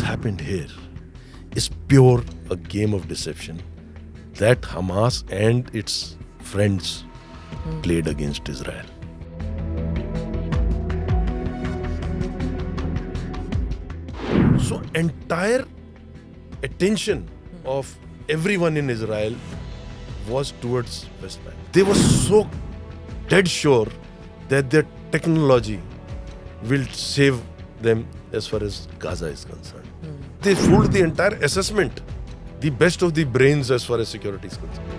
happened here is pure a game of deception that Hamas and its friends played against Israel. So entire attention of everyone in Israel was towards West Bank. They were so dead sure that their technology will save them as far as Gaza is concerned. They fooled the entire assessment, the best of the brains as far as security is concerned.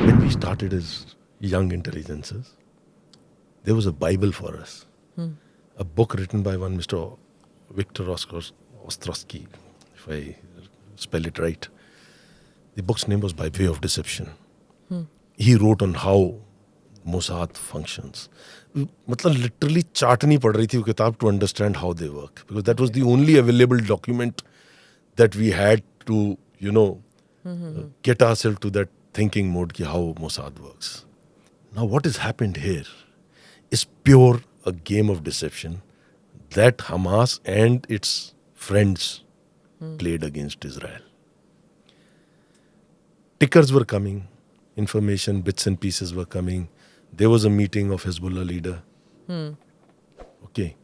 When we started as young intelligences, there was a Bible for us. A book written by one Mr. Victor Ostrowski, if I spell it right. The book's name was By Way of Deception. He wrote on how Mossad functions. मतलब literally chart नहीं पढ़ रही थी वो किताब to understand how they work, because that was the only available document that we had to, get ourselves to that thinking mode ki how Mossad works. Now what has happened here is pure a game of deception that Hamas and its friends played against Israel. Tickers were coming, information, bits and pieces were coming. There was a meeting of Hezbollah leader. Okay.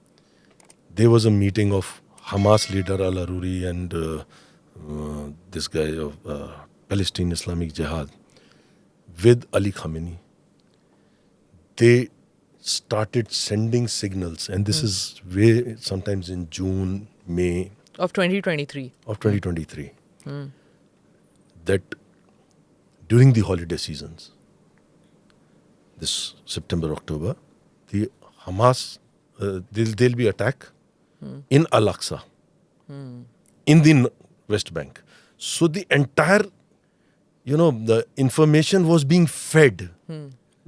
There was a meeting of Hamas leader al-Aruri and this guy of Palestine Islamic Jihad with Ali Khamenei. They started sending signals, and this is way sometimes in June, May of 2023. That during the holiday seasons, this September, October, the Hamas, there'll be attack in Al-Aqsa, in the West Bank. So the entire, the information was being fed.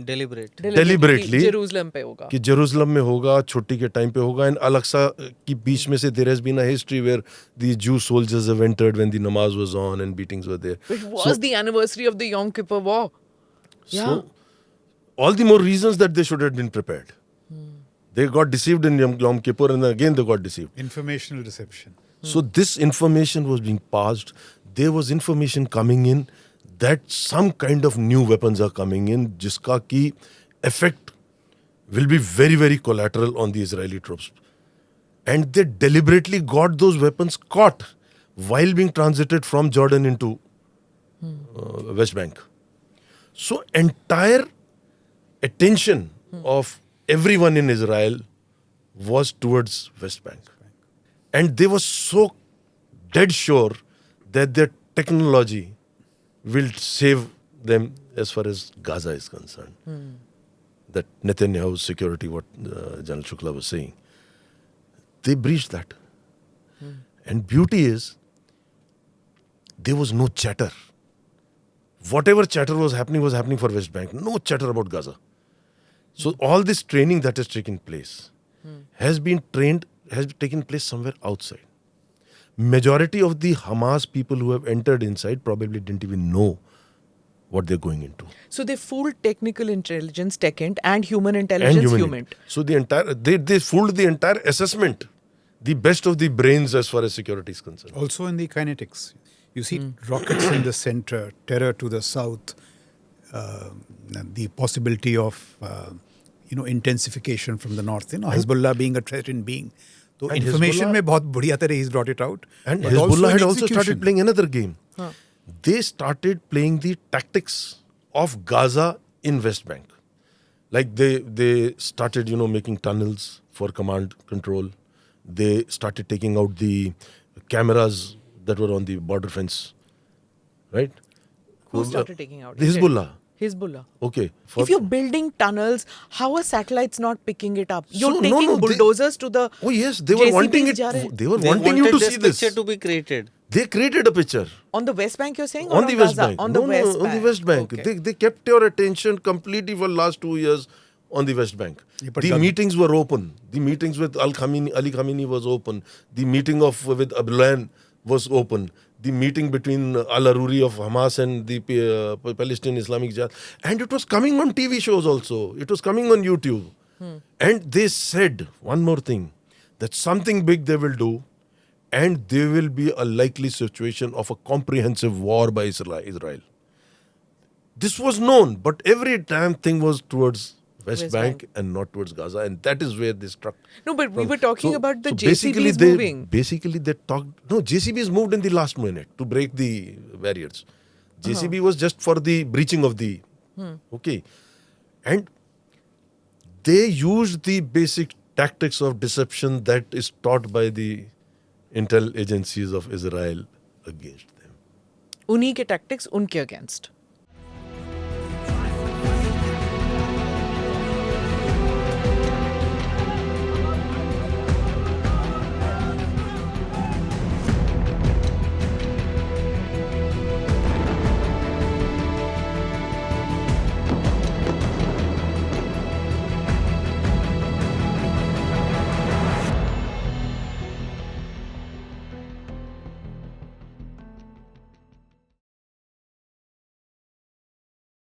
Deliberately Jerusalem पे होगा कि Jerusalem में होगा, छुट्टी के time पे होगा. And Al-Aqsa की बीच में से there has been a history where the Jew soldiers have entered when the namaz was on and beatings were there. It was the anniversary of the Yom Kippur War. So all the more reasons that they should have been prepared. They got deceived in Yom Kippur and again they got deceived. Informational deception. So this information was being passed. There was information coming in that some kind of new weapons are coming in, jiska ki effect will be very, very collateral on the Israeli troops. And they deliberately got those weapons caught while being transited from Jordan into West Bank. So entire attention of everyone in Israel was towards West Bank. And they were so dead sure that their technology will save them as far as Gaza is concerned. That Netanyahu's security, what General Shukla was saying, they breached that. And beauty is, there was no chatter. Whatever chatter was happening for West Bank. No chatter about Gaza. So all this training that has taken place has taken place somewhere outside. Majority of the Hamas people who have entered inside probably didn't even know what they're going into. So they fooled technical intelligence, TechInt, and human intelligence, HUMINT. So the entire they fooled the entire assessment, the best of the brains as far as security is concerned. Also in the kinetics, you see rockets in the center, terror to the south, the possibility of intensification from the north. Hezbollah being a threatened being. So information में बहुत बढ़िया तरह he's brought it out. And Hezbollah had also started playing another game. They started playing the tactics of Gaza in West Bank. Like they started, making tunnels for command control. They started taking out the cameras that were on the border fence. Right? Who started taking out? The Hezbollah. Okay. If you're building tunnels, how are satellites not picking it up? You're taking bulldozers to the... Oh yes, they were wanting it. They were wanting you to see this picture to be created. They created a picture. On the West Bank, you're saying? On the West Bank. On the West Bank. On the West Bank. Okay. They kept your attention completely for the last 2 years on the West Bank. The meetings were open. The meetings with Ali Khamenei was open. The meeting with Abdullahian was open. the meeting between Al-Aruri of Hamas and the Palestinian Islamic Jihad. And it was coming on TV shows also. It was coming on YouTube. And they said one more thing, that something big they will do, and there will be a likely situation of a comprehensive war by Israel. This was known, but every time thing was towards West Bank and not towards Gaza, and that is where they struck. No, but we were talking about the basically JCBs moving. Basically, they talked. No, JCBs moved in the last minute to break the barriers. JCB was just for the breaching of the. Okay, and they used the basic tactics of deception that is taught by the intel agencies of Israel against them. उन्हीं के tactics उनके against.